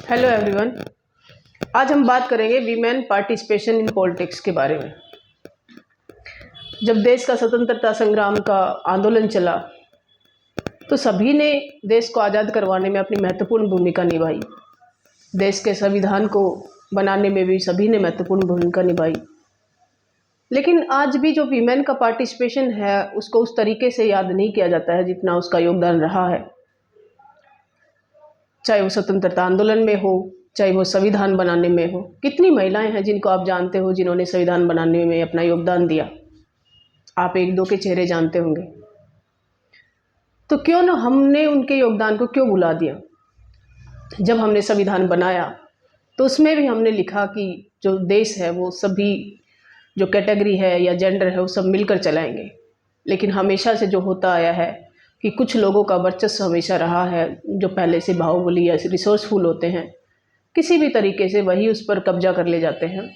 Hello everyone. आज हम बात करेंगे वीमेन पार्टिसिपेशन इन पॉलिटिक्स के बारे में। जब देश का स्वतंत्रता संग्राम का आंदोलन चला तो सभी ने देश को आज़ाद करवाने में अपनी महत्वपूर्ण भूमिका निभाई। देश के संविधान को बनाने में भी सभी ने महत्वपूर्ण भूमिका निभाई। लेकिन आज भी जो वीमेन का पार्टिसिपेशन है उसको उस तरीके से याद नहीं किया जाता है जितना उसका योगदान रहा है। चाहे वो स्वतंत्रता आंदोलन में हो, चाहे वो संविधान बनाने में हो। कितनी महिलाएं हैं जिनको आप जानते हो जिन्होंने संविधान बनाने में अपना योगदान दिया। आप एक दो के चेहरे जानते होंगे। तो क्यों ना हमने उनके योगदान को क्यों भुला दिया। जब हमने संविधान बनाया तो उसमें भी हमने लिखा कि जो देश है वो सभी जो कैटेगरी है या जेंडर है वो सब मिलकर चलाएंगे। लेकिन हमेशा से जो होता आया है कि कुछ लोगों का वर्चस्व हमेशा रहा है, जो पहले से बाहुबली या रिसोर्सफुल होते हैं, किसी भी तरीके से वही उस पर कब्जा कर ले जाते हैं।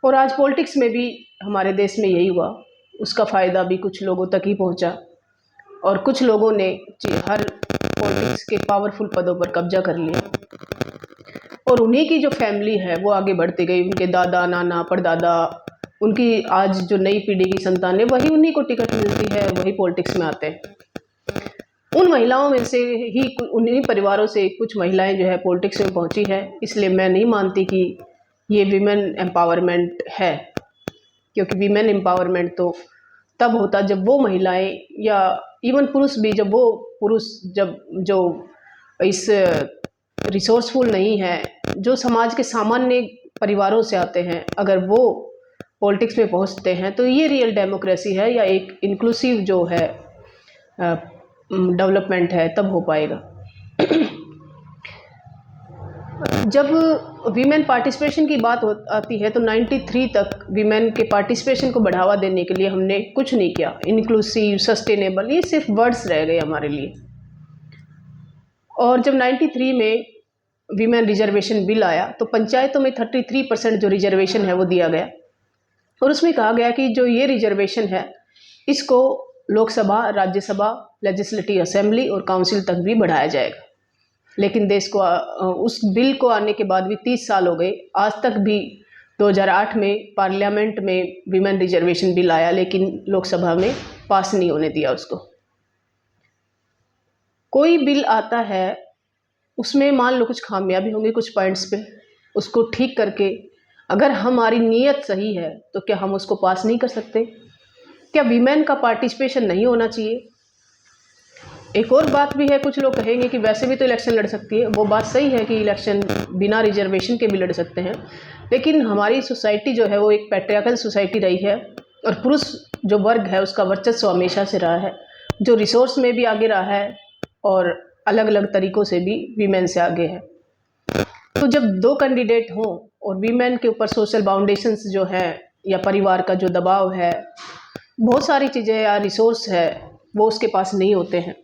और आज पॉलिटिक्स में भी हमारे देश में यही हुआ। उसका फ़ायदा भी कुछ लोगों तक ही पहुंचा और कुछ लोगों ने हर पॉलिटिक्स के पावरफुल पदों पर कब्जा कर लिया और उन्हीं की जो फैमिली है वो आगे बढ़ती गई। उनके दादा नाना परदादा, उनकी आज जो नई पीढ़ी की संतानें, वही उन्हीं को टिकट मिलती है, वही पॉलिटिक्स में आते हैं। उन महिलाओं में से ही उन्हीं परिवारों से कुछ महिलाएं जो है पॉलिटिक्स में पहुंची है। इसलिए मैं नहीं मानती कि ये वीमेन एम्पावरमेंट है, क्योंकि वीमेन एम्पावरमेंट तो तब होता जब वो महिलाएं या इवन पुरुष भी, जब वो पुरुष जब जो इस रिसोर्सफुल नहीं है, जो समाज के सामान्य परिवारों से आते हैं, अगर वो पॉलिटिक्स में पहुंचते हैं तो ये रियल डेमोक्रेसी है या एक इंक्लूसिव जो है डेवलपमेंट है, तब हो पाएगा। जब वीमेन पार्टिसिपेशन की बात आती है तो 93 तक वीमेन के पार्टिसिपेशन को बढ़ावा देने के लिए हमने कुछ नहीं किया। इंक्लूसिव, सस्टेनेबल, ये सिर्फ वर्ड्स रह गए हमारे लिए। और जब 93 में वीमेन रिजर्वेशन बिल आया तो पंचायतों में 33% जो रिजर्वेशन है वो दिया गया और उसमें कहा गया कि जो ये रिजर्वेशन है इसको लोकसभा, राज्यसभा, लेजिस्लेटिव असेंबली और काउंसिल तक भी बढ़ाया जाएगा। लेकिन देश को उस बिल को आने के बाद भी 30 साल हो गए, आज तक भी 2008 में पार्लियामेंट में वीमेन रिजर्वेशन बिल आया लेकिन लोकसभा में पास नहीं होने दिया उसको। कोई बिल आता है उसमें मान लो कुछ खामियां भी होंगी कुछ पॉइंट्स पे, उसको ठीक करके अगर हमारी नीयत सही है तो क्या हम उसको पास नहीं कर सकते? क्या वीमेन का पार्टिसिपेशन नहीं होना चाहिए? एक और बात भी है, कुछ लोग कहेंगे कि वैसे भी तो इलेक्शन लड़ सकती है। वो बात सही है कि इलेक्शन बिना रिजर्वेशन के भी लड़ सकते हैं, लेकिन हमारी सोसाइटी जो है वो एक पैट्रियार्कल सोसाइटी रही है और पुरुष जो वर्ग है उसका वर्चस्व हमेशा से रहा है, जो रिसोर्स में भी आगे रहा है और अलग अलग तरीक़ों से भी वीमेन से आगे है। तो जब दो कैंडिडेट हों और वीमेन के ऊपर सोशल बाउंडेशंस जो है या परिवार का जो दबाव है, बहुत सारी चीज़ें या रिसोर्स है वो उसके पास नहीं होते हैं,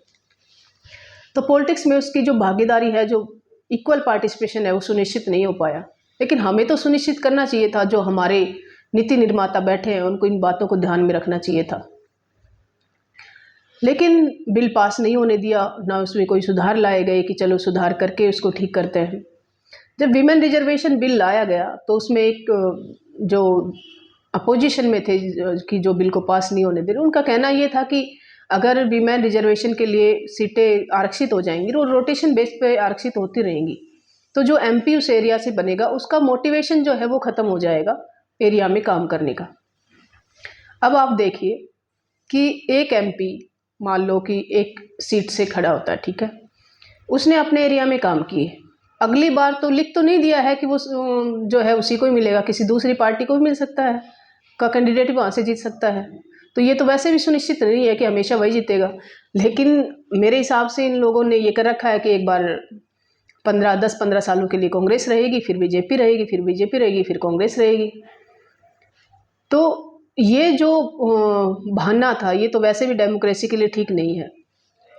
तो पॉलिटिक्स में उसकी जो भागीदारी है, जो इक्वल पार्टिसिपेशन है, वो सुनिश्चित नहीं हो पाया। लेकिन हमें तो सुनिश्चित करना चाहिए था। जो हमारे नीति निर्माता बैठे हैं उनको इन बातों को ध्यान में रखना चाहिए था, लेकिन बिल पास नहीं होने दिया, ना उसमें कोई सुधार लाए गए कि चलो सुधार करके उसको ठीक करते हैं। जब वीमेन रिजर्वेशन बिल लाया गया तो उसमें एक जो अपोजिशन में थे कि जो बिल को पास नहीं होने दे रहे, उनका कहना ये था कि अगर वीमेन रिजर्वेशन के लिए सीटें आरक्षित हो जाएंगी और रोटेशन बेस पे आरक्षित होती रहेंगी तो जो एमपी उस एरिया से बनेगा उसका मोटिवेशन जो है वो ख़त्म हो जाएगा एरिया में काम करने का। अब आप देखिए कि एक एमपी मान लो कि एक सीट से खड़ा होता है, ठीक है, उसने अपने एरिया में काम किए, अगली बार तो लिख तो नहीं दिया है कि वो जो है उसी को ही मिलेगा, किसी दूसरी पार्टी को भी मिल सकता है, का कैंडिडेट वहाँ से जीत सकता है। तो ये तो वैसे भी सुनिश्चित नहीं है कि हमेशा वही जीतेगा। लेकिन मेरे हिसाब से इन लोगों ने ये कर रखा है कि एक बार 10-15 सालों के लिए कांग्रेस रहेगी, फिर बीजेपी रहेगी, फिर बीजेपी रहेगी, फिर कांग्रेस रहेगी। तो ये जो बहाना था ये तो वैसे भी डेमोक्रेसी के लिए ठीक नहीं है।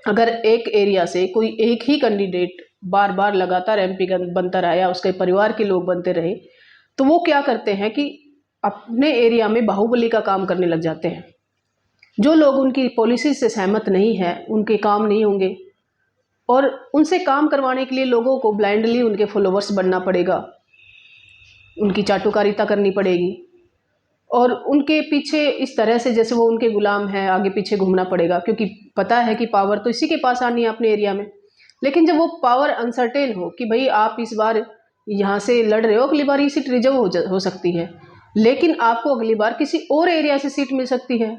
अगर एक एरिया से कोई एक ही कैंडिडेट बार बार लगातार एमपी बनता रहा या उसके परिवार के लोग बनते रहे तो वो क्या करते हैं कि अपने एरिया में बाहुबली का काम करने लग जाते हैं। जो लोग उनकी पॉलिसी से सहमत नहीं है उनके काम नहीं होंगे, और उनसे काम करवाने के लिए लोगों को ब्लाइंडली उनके फॉलोवर्स बनना पड़ेगा, उनकी चाटुकारिता करनी पड़ेगी और उनके पीछे इस तरह से जैसे वो उनके गुलाम हैं आगे पीछे घूमना पड़ेगा, क्योंकि पता है कि पावर तो इसी के पास आनी है अपने एरिया में। लेकिन जब वो पावर अनसर्टेन हो कि भाई आप इस बार यहाँ से लड़ रहे हो, अगली बार ये सीट रिजर्व हो सकती है, लेकिन आपको अगली बार किसी और एरिया से सीट मिल सकती है,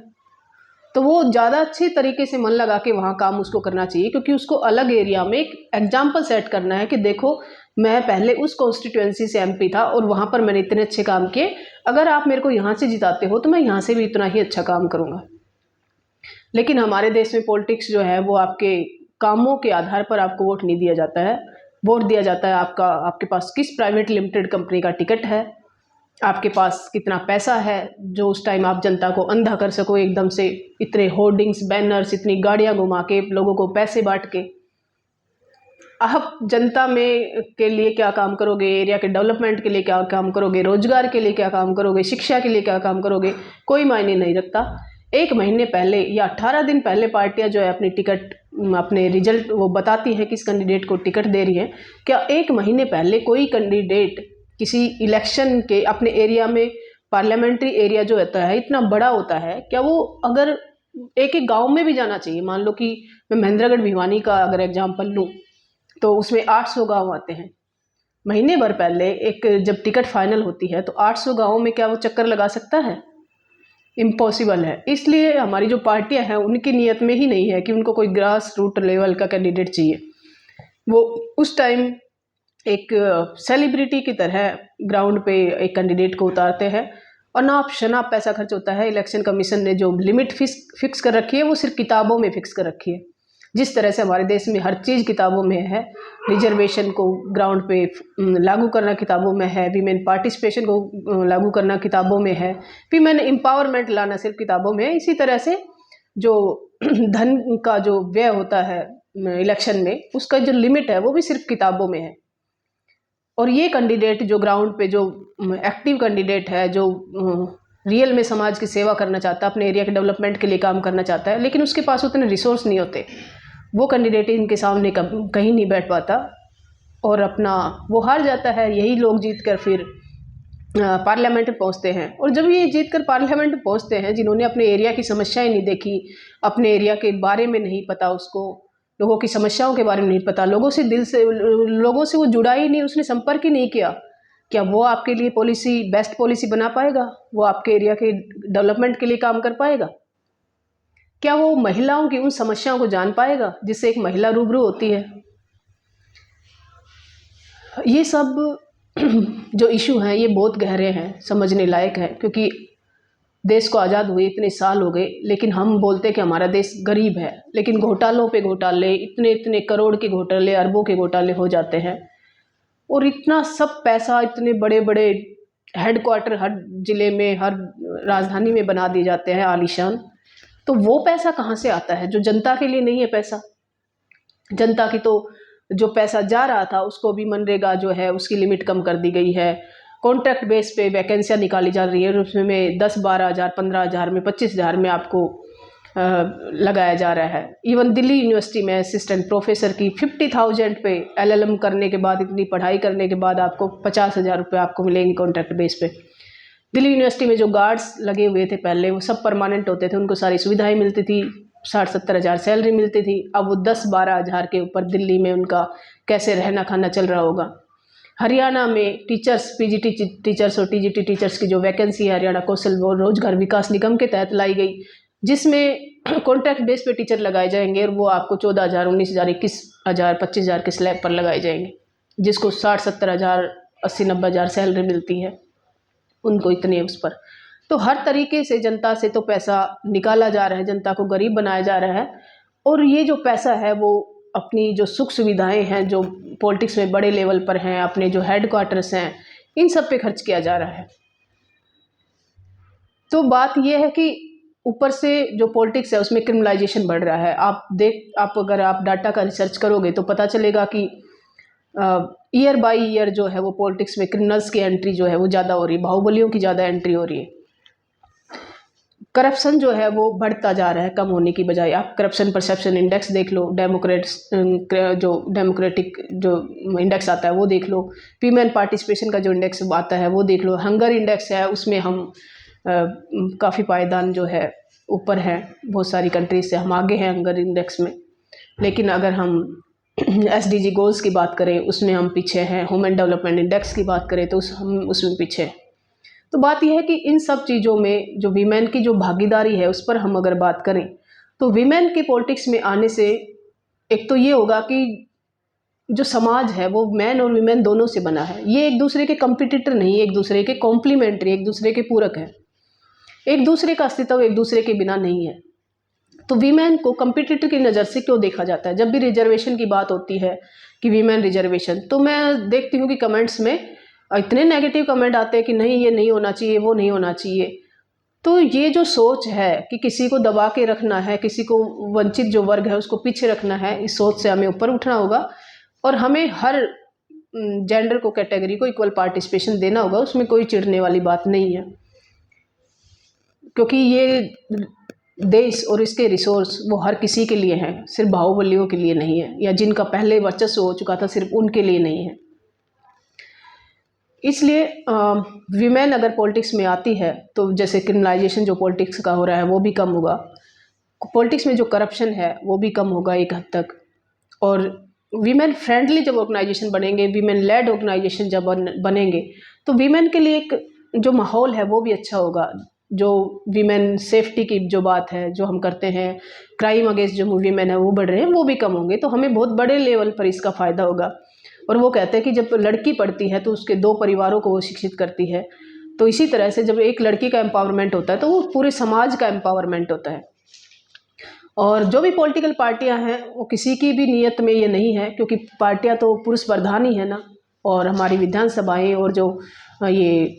तो वो ज़्यादा अच्छे तरीके से मन लगा के वहाँ काम उसको करना चाहिए, क्योंकि उसको अलग एरिया में एक एग्जाम्पल सेट करना है कि देखो मैं पहले उस कॉन्स्टिट्यूएंसी से एमपी था और वहाँ पर मैंने इतने अच्छे काम किए, अगर आप मेरे को यहाँ से जिताते हो तो मैं यहाँ से भी इतना ही अच्छा काम करूँगा। लेकिन हमारे देश में पॉलिटिक्स जो है वो आपके कामों के आधार पर आपको वोट नहीं दिया जाता है। वोट दिया जाता है आपके पास किस प्राइवेट लिमिटेड कंपनी का टिकट है, आपके पास कितना पैसा है जो उस टाइम आप जनता को अंधा कर सको एकदम से, इतने होर्डिंग्स, बैनर्स, इतनी गाड़ियाँ घुमा के लोगों को पैसे बांट के। आप जनता में के लिए क्या काम करोगे, एरिया के डेवलपमेंट के लिए क्या काम करोगे, रोजगार के लिए क्या काम करोगे, शिक्षा के लिए क्या काम करोगे, कोई मायने नहीं रखता। 1 महीने पहले या 18 दिन पहले पार्टियां जो है अपनी टिकट, अपने रिजल्ट वो बताती है किस कैंडिडेट को टिकट दे रही है। क्या 1 महीने पहले कोई कैंडिडेट किसी इलेक्शन के अपने एरिया में, पार्लियामेंट्री एरिया जो होता है इतना बड़ा होता है, क्या वो अगर एक एक गाँव में भी जाना चाहिए, मान लो कि मैं महेंद्रगढ़ भिवानी का अगर एग्जाम्पल लूँ तो उसमें 800 गांव आते हैं। महीने भर पहले एक जब टिकट फाइनल होती है तो 800 गांवों में क्या वो चक्कर लगा सकता है? इम्पॉसिबल है। इसलिए हमारी जो पार्टियां हैं उनकी नीयत में ही नहीं है कि उनको कोई ग्रास रूट लेवल का कैंडिडेट चाहिए। वो उस टाइम एक सेलिब्रिटी की तरह ग्राउंड पे एक कैंडिडेट को उतारते हैं और नाप शनाप पैसा खर्च होता है। इलेक्शन कमीशन ने जो लिमिट फिक्स कर रखी है वो सिर्फ किताबों में फिक्स कर रखी है। जिस तरह से हमारे देश में हर चीज़ किताबों में है, रिजर्वेशन को ग्राउंड पे लागू करना किताबों में है, वीमेन पार्टिसिपेशन को लागू करना किताबों में है, वीमेन एम्पावरमेंट लाना सिर्फ किताबों में है। इसी तरह से जो धन का जो व्यय होता है इलेक्शन में, उसका जो लिमिट है वो भी सिर्फ किताबों में है। और ये कैंडिडेट जो ग्राउंड पे जो एक्टिव कैंडिडेट है, जो रियल में समाज की सेवा करना चाहता है, अपने एरिया के डेवलपमेंट के लिए काम करना चाहता है, लेकिन उसके पास उतने रिसोर्स नहीं होते, वो कैंडिडेट इनके सामने कहीं नहीं बैठ पाता और अपना वो हार जाता है। यही लोग जीत कर फिर पार्लियामेंट में पहुँचते हैं। और जब ये जीत कर पार्लियामेंट में पहुँचते हैं, जिन्होंने अपने एरिया की समस्याएं नहीं देखी, अपने एरिया के बारे में नहीं पता उसको, लोगों की समस्याओं के बारे में नहीं पता, लोगों से दिल से लोगों से वो जुड़ा ही नहीं, उसने संपर्क ही नहीं किया, क्या वो आपके लिए पॉलिसी, बेस्ट पॉलिसी बना पाएगा? वो आपके एरिया के डेवलपमेंट के लिए काम कर पाएगा? क्या वो महिलाओं की उन समस्याओं को जान पाएगा जिससे एक महिला रूबरू होती है? ये सब जो इशू हैं ये बहुत गहरे हैं, समझने लायक है, क्योंकि देश को आज़ाद हुए इतने साल हो गए, लेकिन हम बोलते हैं कि हमारा देश गरीब है, लेकिन घोटालों पे घोटाले, इतने इतने करोड़ के घोटाले, अरबों के घोटाले हो जाते हैं। और इतना सब पैसा इतने बड़े बड़े हेडक्वार्टर हर जिले में, हर राजधानी में बना दिए जाते हैं आलीशान। तो वो पैसा कहाँ से आता है जो जनता के लिए नहीं है पैसा? जनता की तो जो पैसा जा रहा था उसको भी मनरेगा जो है उसकी लिमिट कम कर दी गई है। कॉन्ट्रैक्ट बेस पे वैकेंसियाँ निकाली जा रही है, उसमें 10-12 हज़ार, 15 हज़ार में, 25 हज़ार में आपको लगाया जा रहा है। इवन दिल्ली यूनिवर्सिटी में असिस्टेंट प्रोफेसर की 50,000 पे LLM करने के बाद, इतनी पढ़ाई करने के बाद आपको 50,000 रुपये आपको मिलेंगे कॉन्ट्रैक्ट बेस पे। दिल्ली यूनिवर्सिटी में जो गार्ड्स लगे हुए थे पहले, वो सब परमानेंट होते थे, उनको सारी सुविधाएं मिलती थी, 60-70 हज़ार सैलरी मिलती थी। अब वो 10-12 हज़ार के ऊपर दिल्ली में उनका कैसे रहना खाना चल रहा होगा। हरियाणा में टीचर्स, PGT टीचर्स और TGT टीचर्स की जो वैकेंसी है हरियाणा कौशल व रोजगार विकास निगम के तहत लाई गई, जिसमें कॉन्ट्रैक्ट बेस पे टीचर लगाए जाएंगे और वो आपको 14,000, 19,000, 21,000, 25,000 के स्लैब पर लगाए जाएंगे, जिसको 60-70 हज़ार, 80-90 हज़ार सैलरी मिलती है उनको इतने उस पर। तो हर तरीके से जनता से तो पैसा निकाला जा रहा है, जनता को गरीब बनाया जा रहा है। और ये जो पैसा है वो अपनी जो सुख सुविधाएं हैं जो पॉलिटिक्स में बड़े लेवल पर हैं, अपने जो हेडक्वार्टर्स हैं, इन सब पे खर्च किया जा रहा है। तो बात ये है कि ऊपर से जो पॉलिटिक्स है उसमें क्रिमिनलाइजेशन बढ़ रहा है। आप अगर आप डाटा का रिसर्च करोगे तो पता चलेगा कि ईयर बाय ईयर जो है वो पॉलिटिक्स में क्रिमिनल्स की एंट्री जो है वो ज़्यादा हो रही है, बाहुबलियों की ज़्यादा एंट्री हो रही है। करप्शन जो है वो बढ़ता जा रहा है कम होने की बजाय। आप करप्शन परसेप्शन इंडेक्स देख लो, जो डेमोक्रेटिक जो इंडेक्स आता है वो देख लो, वीमेन पार्टिसिपेशन का जो इंडेक्स आता है वो देख लो, हंगर इंडेक्स है उसमें हम काफ़ी पायदान जो है ऊपर है, बहुत सारी कंट्रीज से हम आगे हैं हंगर इंडेक्स में। लेकिन अगर हम SDG गोल्स की बात करें उसमें हम पीछे हैं, ह्यूमन डेवलपमेंट इंडेक्स की बात करें तो हम उसमें पीछे हैं। तो बात यह है कि इन सब चीज़ों में जो वीमेन की जो भागीदारी है उस पर हम अगर बात करें तो वीमेन की पॉलिटिक्स में आने से एक तो ये होगा कि जो समाज है वो मैन और वीमेन दोनों से बना है, ये एक दूसरे के कंपिटिटर नहीं, एक दूसरे के कॉम्प्लीमेंट्री, एक दूसरे के पूरक है। एक दूसरे का अस्तित्व एक दूसरे के बिना नहीं है। तो वीमेन को कंपिटिटर की नज़र से क्यों देखा जाता है? जब भी रिजर्वेशन की बात होती है कि वीमेन रिजर्वेशन, तो मैं देखती हूँ कि कमेंट्स में इतने नेगेटिव कमेंट आते हैं कि नहीं ये नहीं होना चाहिए, वो नहीं होना चाहिए। तो ये जो सोच है कि किसी को दबा के रखना है, किसी को वंचित जो वर्ग है उसको पीछे रखना है, इस सोच से हमें ऊपर उठना होगा और हमें हर जेंडर को, कैटेगरी को इक्वल पार्टिसिपेशन देना होगा। उसमें कोई चिढ़ने वाली बात नहीं है, क्योंकि ये देश और इसके रिसोर्स वो हर किसी के लिए हैं, सिर्फ बाहुबलियों के लिए नहीं है, या जिनका पहले वर्चस्व हो चुका था सिर्फ उनके लिए नहीं है। इसलिए वीमेन अगर पॉलिटिक्स में आती है तो जैसे क्रिमिनलाइजेशन जो पॉलिटिक्स का हो रहा है वो भी कम होगा, पॉलिटिक्स में जो करप्शन है वो भी कम होगा एक हद तक, और वीमेन फ्रेंडली जब ऑर्गेनाइजेशन बनेंगे, वीमेन लेड ऑर्गेनाइजेशन जब बनेंगे तो वीमेन के लिए एक जो माहौल है वो भी अच्छा होगा। जो वीमेन सेफ्टी की जो बात है जो हम करते हैं, क्राइम अगेंस्ट जो वीमेन है वो बढ़ रहे हैं, वो भी कम होंगे, तो हमें बहुत बड़े लेवल पर इसका फ़ायदा होगा। और वो कहते हैं कि जब लड़की पढ़ती है तो उसके 2 परिवारों को वो शिक्षित करती है, तो इसी तरह से जब एक लड़की का एम्पावरमेंट होता है तो वो पूरे समाज का एम्पावरमेंट होता है। और जो भी पॉलिटिकल पार्टियां हैं वो किसी की भी नीयत में ये नहीं है, क्योंकि पार्टियां तो पुरुष प्रधान ही है ना, और हमारी विधानसभाएं और जो ये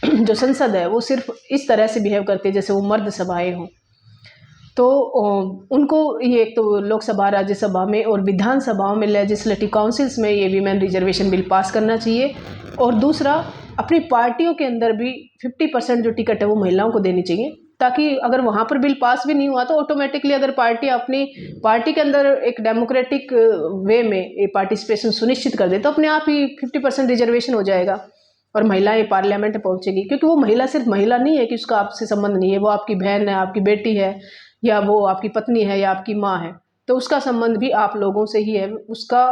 जो संसद है वो सिर्फ इस तरह से बिहेव करती है जैसे वो मर्द सभाएं हों। तो उनको ये एक तो लोकसभा, राज्यसभा में और विधानसभाओं में, लेजिस्लेटिव काउंसिल्स में ये वीमेन रिजर्वेशन बिल पास करना चाहिए। और दूसरा, अपनी पार्टियों के अंदर भी 50% जो टिकट है वो महिलाओं को देनी चाहिए, ताकि अगर वहाँ पर बिल पास भी नहीं हुआ तो ऑटोमेटिकली अगर पार्टी अपनी पार्टी के अंदर एक डेमोक्रेटिक वे में ये पार्टिसिपेशन सुनिश्चित कर दे तो अपने आप ही 50% रिजर्वेशन हो जाएगा और महिलाएं पार्लियामेंट पहुंचेगी। क्योंकि वो महिला सिर्फ महिला नहीं है कि उसका आपसे संबंध नहीं है, वो आपकी बहन है, आपकी बेटी है, या वो आपकी पत्नी है, या आपकी माँ है, तो उसका संबंध भी आप लोगों से ही है। उसका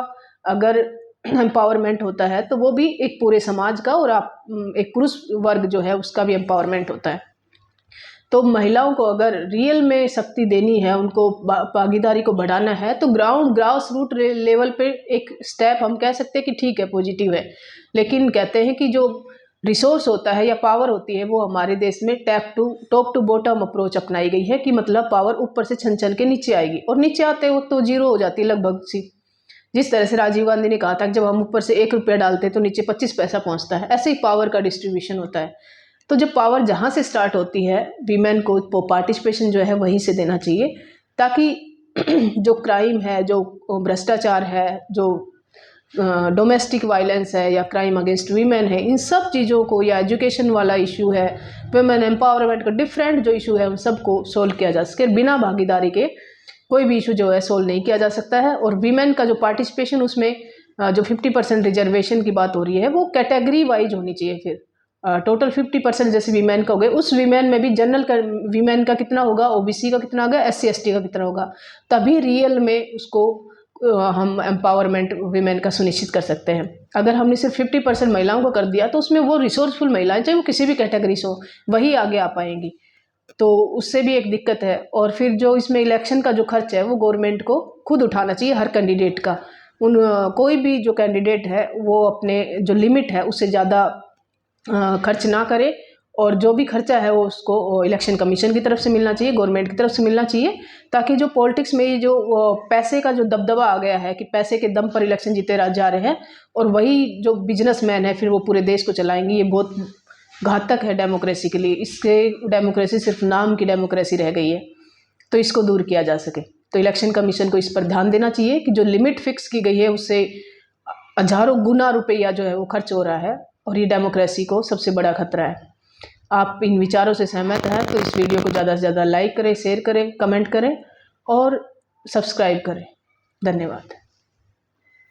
अगर एम्पावरमेंट होता है तो वो भी एक पूरे समाज का, और आप एक पुरुष वर्ग जो है उसका भी एम्पावरमेंट होता है। तो महिलाओं को अगर रियल में शक्ति देनी है, उनको भागीदारी को बढ़ाना है, तो ग्रास रूट लेवल पे एक स्टेप हम कह सकते हैं कि ठीक है, पॉजिटिव है। लेकिन कहते हैं कि जो रिसोर्स होता है या पावर होती है वो हमारे देश में टॉप टू बॉटम अप्रोच अपनाई गई है, कि मतलब पावर ऊपर से छन छन के नीचे आएगी, और नीचे आते वक्त तो जीरो हो जाती है लगभग सी। जिस तरह से राजीव गांधी ने कहा था कि जब हम ऊपर से 1 रुपया डालते तो नीचे 25 पैसा पहुंचता है, ऐसे ही पावर का डिस्ट्रीब्यूशन होता है। तो जब पावर जहाँ से स्टार्ट होती है, वीमेन को पार्टिसिपेशन जो है वहीं से देना चाहिए, ताकि जो क्राइम है, जो भ्रष्टाचार है, जो डोमेस्टिक वायलेंस है या क्राइम अगेंस्ट वीमेन है, इन सब चीज़ों को, या एजुकेशन वाला इशू है, वुमेन एम्पावरमेंट का डिफरेंट जो इशू है उन सबको सोल्व किया जा सके। बिना भागीदारी के कोई भी इशू जो है सोल्व नहीं किया जा सकता है। और वीमेन का जो पार्टिसिपेशन, उसमें जो 50% रिजर्वेशन की बात हो रही है वो कैटेगरी वाइज होनी चाहिए। फिर टोटल 50% जैसे वीमेन का हो गया, उस वीमेन में भी जनरल का वीमेन का कितना होगा, ओबीसी का कितना होगा, SC ST का कितना होगा, तभी रियल में उसको हम एम्पावरमेंट वीमेन का सुनिश्चित कर सकते हैं। अगर हमने सिर्फ 50% महिलाओं को कर दिया तो उसमें वो रिसोर्सफुल महिलाएं, चाहे वो किसी भी कैटेगरी से हो, वही आगे आ पाएंगी, तो उससे भी एक दिक्कत है। और फिर जो इसमें इलेक्शन का जो खर्च है वो गवर्नमेंट को खुद उठाना चाहिए, हर कैंडिडेट का। कोई भी जो कैंडिडेट है वो अपने जो लिमिट है उससे ज़्यादा खर्च ना करे, और जो भी खर्चा है वो उसको इलेक्शन कमीशन की तरफ से मिलना चाहिए, गवर्नमेंट की तरफ से मिलना चाहिए, ताकि जो पॉलिटिक्स में ये जो पैसे का जो दबदबा आ गया है कि पैसे के दम पर इलेक्शन जीते जा रहे हैं, और वही जो बिजनेसमैन है फिर वो पूरे देश को चलाएंगे, ये बहुत घातक है डेमोक्रेसी के लिए। इससे डेमोक्रेसी सिर्फ नाम की डेमोक्रेसी रह गई है, तो इसको दूर किया जा सके तो इलेक्शन कमीशन को इस पर ध्यान देना चाहिए कि जो लिमिट फिक्स की गई है उससे हजारों गुना रुपया जो है वो खर्च हो रहा है, और ये डेमोक्रेसी को सबसे बड़ा खतरा है। आप इन विचारों से सहमत हैं तो इस वीडियो को ज़्यादा से ज़्यादा लाइक करें, शेयर करें, कमेंट करें और सब्सक्राइब करें। धन्यवाद।